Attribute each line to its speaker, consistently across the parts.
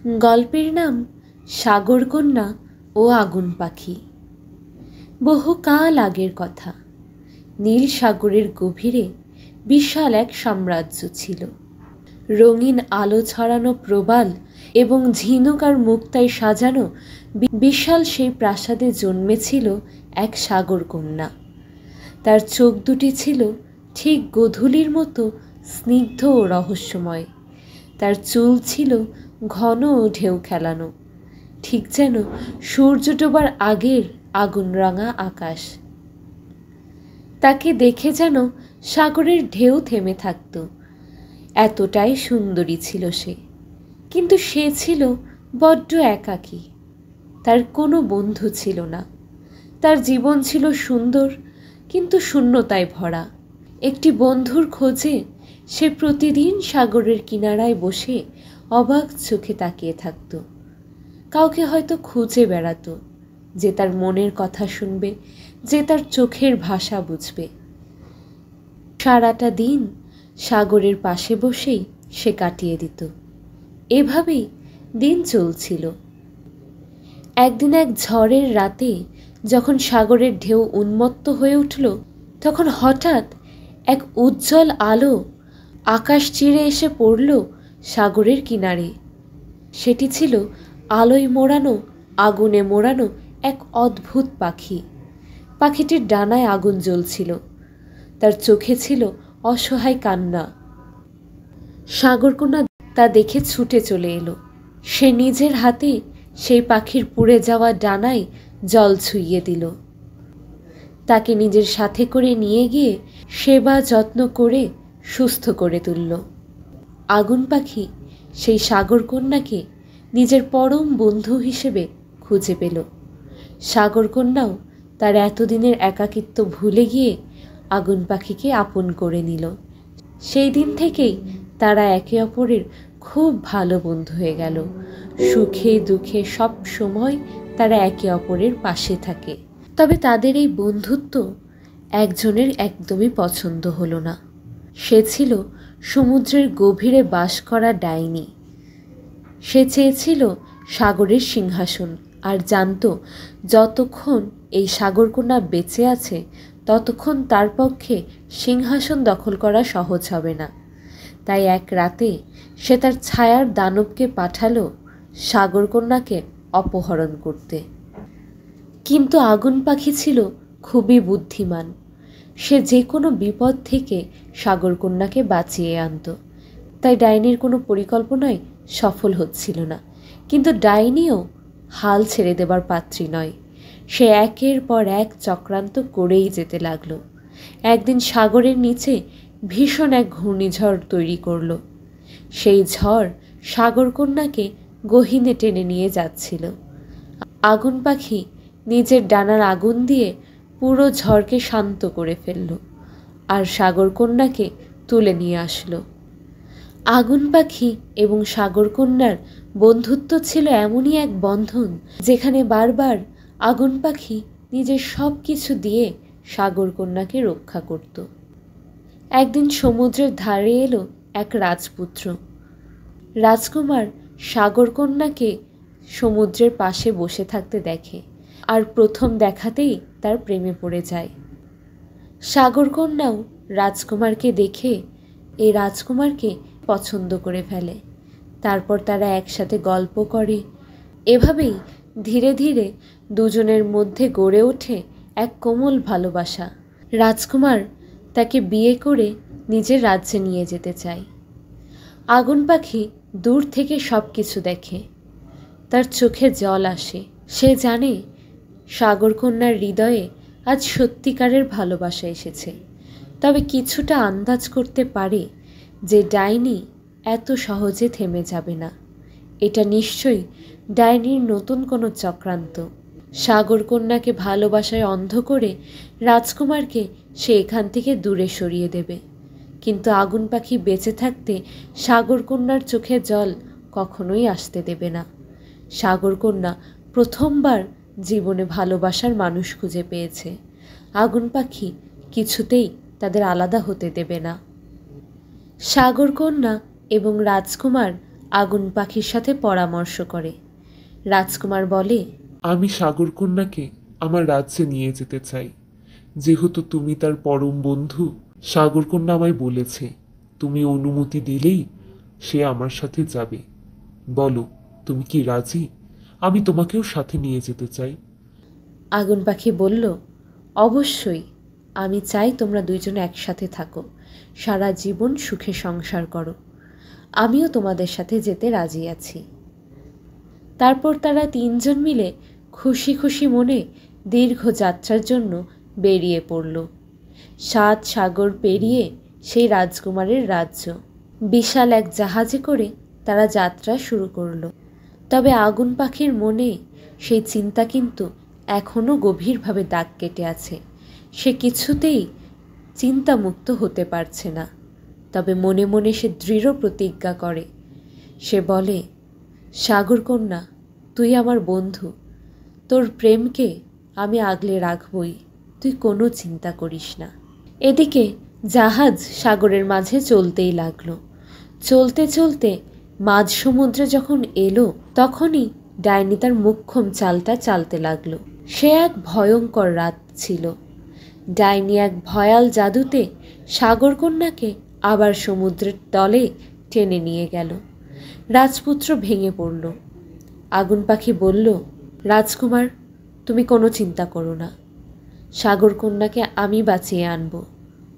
Speaker 1: গল্পের নাম সাগরকন্যা ও আগুন পাখি। বহুকাল আগের কথা। নীল সাগরের গভীরে বিশাল এক সাম্রাজ্য ছিল। রঙিন আলো ছড়ানো প্রবাল এবং ঝিনুক আর মুক্তায় সাজানো বিশাল সেই প্রাসাদে জন্মেছিল এক সাগরকন্যা। তার চোখ দুটি ছিল ঠিক গোধূলির মতো স্নিগ্ধ ও রহস্যময়। তার চুল ছিল ঘন ও ঢেউ খেলানো, ঠিক যেন সূর্য ডোবার আগের আগুন রাঙা আকাশ। তাকে দেখে যেন সাগরের ঢেউ থেমে থাকত, এতটাই সুন্দরী ছিল সে। কিন্তু সে ছিল বড্ড একাকী। তার কোনো বন্ধু ছিল না। তার জীবন ছিল সুন্দর কিন্তু শূন্যতায় ভরা। একটি বন্ধুর খোঁজে সে প্রতিদিন সাগরের কিনারায় বসে অবাক চোখে তাকিয়ে থাকত। কাউকে হয়তো খুঁজে বেড়াতো, যে তার মনের কথা শুনবে, যে তার চোখের ভাষা বুঝবে। সারাটা দিন সাগরের পাশে বসেই সে কাটিয়ে দিত। এভাবেই দিন চলছিল। একদিন এক ঝড়ের রাতে যখন সাগরের ঢেউ উন্মত্ত হয়ে উঠল, তখন হঠাৎ এক উজ্জ্বল আলো আকাশ চিরে এসে পড়ল সাগরের কিনারে। সেটি ছিল আলোয় মোড়ানো, আগুনে মোড়ানো এক অদ্ভুত পাখি। পাখিটির ডানায় আগুন জ্বলছিল, তার চোখে ছিল অসহায় কান্না। সাগরকন্যা তা দেখে ছুটে চলে এলো। সে নিজের হাতে সেই পাখির পুড়ে যাওয়া ডানায় জল ছুঁইয়ে দিল। তাকে নিজের সাথে করে নিয়ে গিয়ে সেবা যত্ন করে সুস্থ করে তুলল। আগুন পাখি সেই সাগরকন্যাকে নিজের পরম বন্ধু হিসেবে খুঁজে পেল। সাগরকন্যাও তার এতদিনের একাকিত্ব ভুলে গিয়ে আগুন পাখিকে আপন করে নিল। সেই দিন থেকেই তারা একে অপরের খুব ভালো বন্ধু হয়ে গেল। সুখে দুঃখে সব সময় তারা একে অপরের পাশে থাকে। তবে তাদের এই বন্ধুত্ব একজনের একদমই পছন্দ হলো না। সে ছিল সমুদ্রের গভীরে বাস করা ডাইনি। সে চেয়েছিল সাগরের সিংহাসন, আর জানত যতক্ষণ এই সাগরকন্যা বেঁচে আছে ততক্ষণ তার পক্ষে সিংহাসন দখল করা সহজ হবে না। তাই এক রাতে সে তার ছায়ার দানবকে পাঠালো সাগরকন্যাকে অপহরণ করতে। কিন্তু আগুন পাখি ছিল খুবই বুদ্ধিমান। সে যে কোনো বিপদ থেকে সাগরকন্যাকে বাঁচিয়ে আনত। তাই ডাইনির কোনো পরিকল্পনাই সফল হচ্ছিল না। কিন্তু ডাইনিও হাল ছেড়ে দেবার পাত্রী নয়। সে একের পর এক চক্রান্ত করেই যেতে লাগলো। একদিন সাগরের নিচে ভীষণ এক ঘূর্ণিঝড় তৈরি করল। সেই ঝড় সাগরকন্যাকে গহীনে টেনে নিয়ে যাচ্ছিল। আগুন পাখি নিজের ডানার আগুন দিয়ে পুরো ঝড়কে শান্ত করে ফেলল আর সাগরকন্যাকে তুলে নিয়ে আসলো। আগুন পাখি এবং সাগরকন্যার বন্ধুত্ব ছিল এমনই এক বন্ধন যেখানে বারবার আগুন পাখি নিজের সব কিছু দিয়ে সাগরকন্যাকে রক্ষা করত। একদিন সমুদ্রের ধারে এলো এক রাজপুত্র। রাজকুমার সাগরকন্যাকে সমুদ্রের পাশে বসে থাকতে দেখে আর প্রথম দেখাতেই তার প্রেমে পড়ে যায়। সাগরকন্যাও রাজকুমারকে দেখে এই রাজকুমারকে পছন্দ করে ফেলে। তারপর তারা একসাথে গল্প করে। এভাবেই ধীরে ধীরে দুজনের মধ্যে গড়ে ওঠে এক কোমল ভালোবাসা। রাজকুমার তাকে বিয়ে করে নিজের রাজ্যে নিয়ে যেতে চায়। আগুন পাখি দূর থেকে সব কিছু দেখে। তার চোখে জল আসে। সে জানে সাগরকন্যার হৃদয়ে আজ সত্যিকারের ভালোবাসা এসেছে। তবে কিছুটা আন্দাজ করতে পারে যে ডাইনি এত সহজে থেমে যাবে না। এটা নিশ্চয়ই ডাইনির নতুন কোনো চক্রান্ত। সাগরকন্যাকে ভালোবাসায় অন্ধ করে রাজকুমারকে সে এখান থেকে দূরে সরিয়ে দেবে। কিন্তু আগুন পাখি বেঁচে থাকতে সাগরকন্যার চোখে জল কখনোই আসতে দেবে না। সাগরকন্যা প্রথমবার জীবনে ভালোবাসার মানুষ খুঁজে পেয়েছে। আগুন পাখি কিছুতেই তাদের আলাদা হতে দেবে না। সাগরকন্যা এবং রাজকুমার আগুন পাখির সাথে পরামর্শ করে। রাজকুমার বলে,
Speaker 2: আমি সাগরকন্যাকে আমার রাজ্যে নিয়ে যেতে চাই। যেহেতু তুমি তার পরম বন্ধু, সাগরকন্যা আমায় বলেছে তুমি অনুমতি দিলেই সে আমার সাথে যাবে। বলো, তুমি কি রাজি? আমি তোমাকেও সাথে নিয়ে যেতে চাই।
Speaker 1: আগুন পাখি বলল, অবশ্যই, আমি চাই তোমরা দুইজনে একসাথে থাকো, সারা জীবন সুখে সংসার করো। আমিও তোমাদের সাথে যেতে রাজি আছি। তারপর তারা তিনজন মিলে খুশি খুশি মনে দীর্ঘ যাত্রার জন্য বেরিয়ে পড়ল। 7 সাগর পেরিয়ে সেই রাজকুমারের রাজ্য। বিশাল এক জাহাজে করে তারা যাত্রা শুরু করল। তবে আগুন পাখির মনে সেই চিন্তা কিন্তু এখনও গভীরভাবে দাগ কেটে আছে। সে কিছুতেই চিন্তামুক্ত হতে পারছে না। তবে মনে মনে সে দৃঢ় প্রতিজ্ঞা করে। সে বলে, সাগরকন্যা, তুই আমার বন্ধু, তোর প্রেমকে আমি আগলে রাখবই, তুই কোনো চিন্তা করিস না। এদিকে জাহাজ সাগরের মাঝে চলতেই লাগলো। চলতে চলতে মাঝ সমুদ্রে যখন এলো, তখনই ডাইনি তার মোক্ষম চালটা চালতে লাগলো। সে এক ভয়ঙ্কর রাত ছিল। ডাইনি এক ভয়াল জাদুতে সাগরকন্যাকে আবার সমুদ্রের তলে টেনে নিয়ে গেল। রাজপুত্র ভেঙে পড়ল। আগুন পাখি বলল, রাজকুমার, তুমি কোনো চিন্তা করো না, সাগরকন্যাকে আমি বাঁচিয়ে আনব।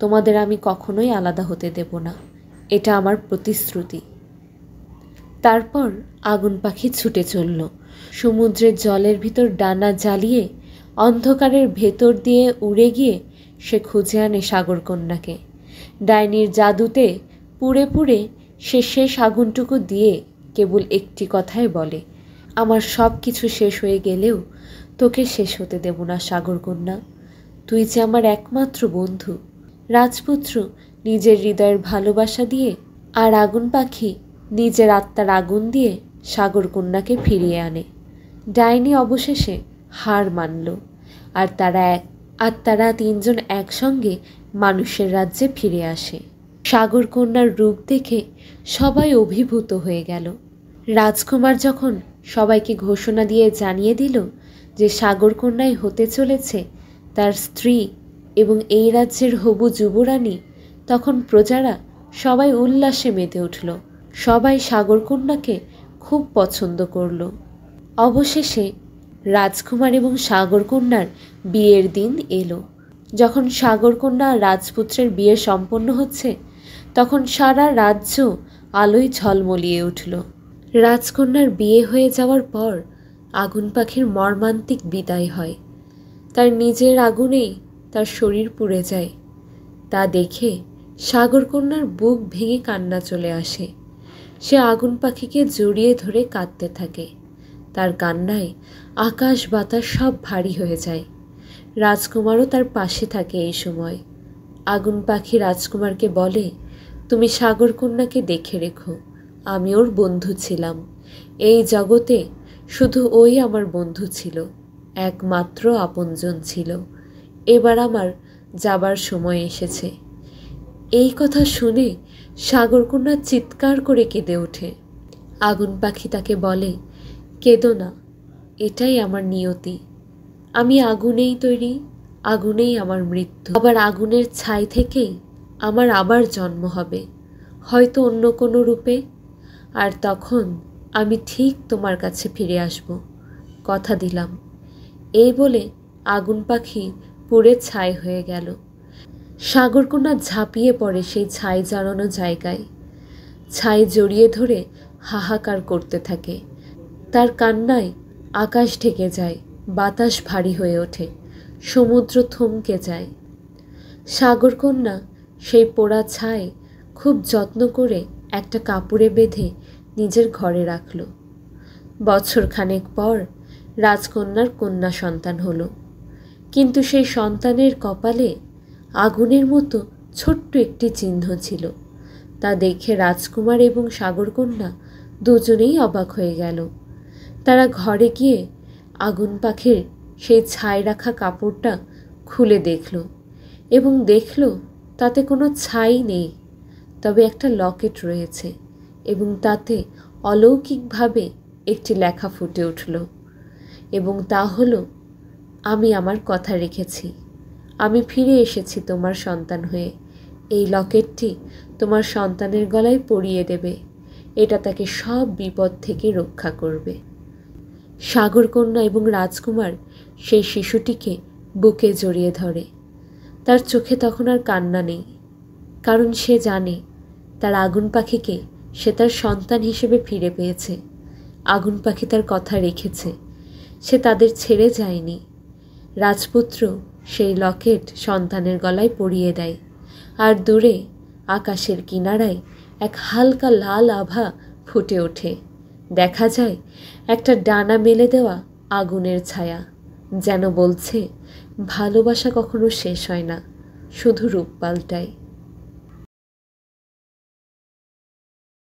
Speaker 1: তোমাদের আমি কখনোই আলাদা হতে দেব না, এটা আমার প্রতিশ্রুতি। তারপর আগুন পাখি ছুটে চলল। সমুদ্রের জলের ভিতর ডানা জ্বালিয়ে অন্ধকারের ভেতর দিয়ে উড়ে গিয়ে সে খুঁজে আনে সাগরকন্যাকে। ডাইনির জাদুতে পুড়ে পুড়ে সে শেষ আগুনটুকু দিয়ে কেবল একটি কথাই বলে, আমার সব কিছু শেষ হয়ে গেলেও তোকে শেষ হতে দেব না সাগরকন্যা, তুই যে আমার একমাত্র বন্ধু। রাজপুত্র নিজের হৃদয়ের ভালোবাসা দিয়ে আর আগুন পাখি নিজের আত্মার আগুন দিয়ে সাগরকন্যাকে ফিরিয়ে আনে। ডাইনি অবশেষে হার মানল, আর তারা তিনজন একসঙ্গে মানুষের রাজ্যে ফিরে আসে। সাগরকন্যার রূপ দেখে সবাই অভিভূত হয়ে গেল। রাজকুমার যখন সবাইকে ঘোষণা দিয়ে জানিয়ে দিল যে সাগরকন্যাই হতে চলেছে তার স্ত্রী এবং এই রাজ্যের হবু যুবরানী, তখন প্রজারা সবাই উল্লাসে মেতে উঠল। সবাই সাগরকন্যাকে খুব পছন্দ করল। অবশেষে রাজকুমার এবং সাগরকন্যার বিয়ের দিন এলো। যখন সাগরকন্যা আর রাজপুত্রের বিয়ে সম্পন্ন হচ্ছে, তখন সারা রাজ্য আলোয় ঝলমলিয়ে উঠল। রাজকন্যার বিয়ে হয়ে যাওয়ার পর আগুন পাখির মর্মান্তিক বিদায় হয়। তার নিজের আগুনেই তার শরীর পুড়ে যায়। তা দেখে সাগরকন্যার বুক ভেঙে কান্না চলে আসে। সে আগুন পাখিকে জড়িয়ে ধরে কাঁদতে থাকে। তার কান্নায় আকাশ বাতাস সব ভারী হয়ে যায়। রাজকুমারও তার পাশে থাকে এই সময়। আগুন পাখি রাজকুমারকে বলে, তুমি সাগরকন্যাকে দেখে রেখো, আমি ওর বন্ধু ছিলাম। এই জগতে শুধু ওই আমার বন্ধু ছিল, একমাত্র আপনজন ছিল। এবার আমার যাবার সময় এসেছে। এই কথা শুনে সাগরকন্যা চিৎকার করে কেঁদে ওঠে। আগুন পাখি তাকে বলে, কেঁদো না, এটাই আমার নিয়তি। আমি আগুনেই তৈরি, আগুনেই আমার মৃত্যু। আবার আগুনের ছাই থেকেই আমার আবার জন্ম হবে, হয়তো অন্য কোনো রূপে। আর তখন আমি ঠিক তোমার কাছে ফিরে আসব, কথা দিলাম। এই বলে আগুন পাখি পুড়ে ছাই হয়ে গেল। সাগরকন্যা ঝাঁপিয়ে পড়ে সেই ছাই জড়ানো জায়গায়। ছাই জড়িয়ে ধরে হাহাকার করতে থাকে। তার কান্নায় আকাশ ঢেকে যায়, বাতাস ভারী হয়ে ওঠে, সমুদ্র থমকে যায়। সাগরকন্যা সেই পোড়া ছাই খুব যত্ন করে একটা কাপড়ে বেঁধে নিজের ঘরে রাখল। বছরখানেক পর রাজকন্যার কন্যা সন্তান হলো। কিন্তু সেই সন্তানের কপালে আগুনের মতো ছোট্ট একটি চিহ্ন ছিল। তা দেখে রাজকুমার এবং সাগরকন্যা দুজনেই অবাক হয়ে গেল। তারা ঘরে গিয়ে আগুন পাখির সেই ছাই রাখা কাপড়টা খুলে দেখল এবং দেখল তাতে কোনো ছাই নেই, তবে একটা লকেট রয়েছে এবং তাতে অলৌকিকভাবে একটি লেখা ফুটে উঠল, এবং তা হলো, আমি আমার কথা রেখেছি, আমি ফিরে এসেছি তোমার সন্তান হয়ে। এই লকেটটি তোমার সন্তানের গলায় পরিয়ে দেবে, এটা তাকে সব বিপদ থেকে রক্ষা করবে। সাগরকন্যা এবং রাজকুমার সেই শিশুটিকে বুকে জড়িয়ে ধরে। তার চোখে তখন আর কান্না নেই, কারণ সে জানে তার আগুন পাখিকে সে তার সন্তান হিসেবে ফিরে পেয়েছে। আগুন পাখি তার কথা রেখেছে, সে তাদের ছেড়ে যায়নি। রাজপুত্র সেই লকেট সন্তানের গলায় পরিয়ে দেয়, আর দূরে আকাশের কিনারায় এক হালকা লাল আভা ফুটে ওঠে। দেখা যায় একটা ডানা মেলে দেওয়া আগুনের ছায়া, যেন বলছে ভালোবাসা কখনো শেষ হয় না, শুধু রূপ পাল্টায়।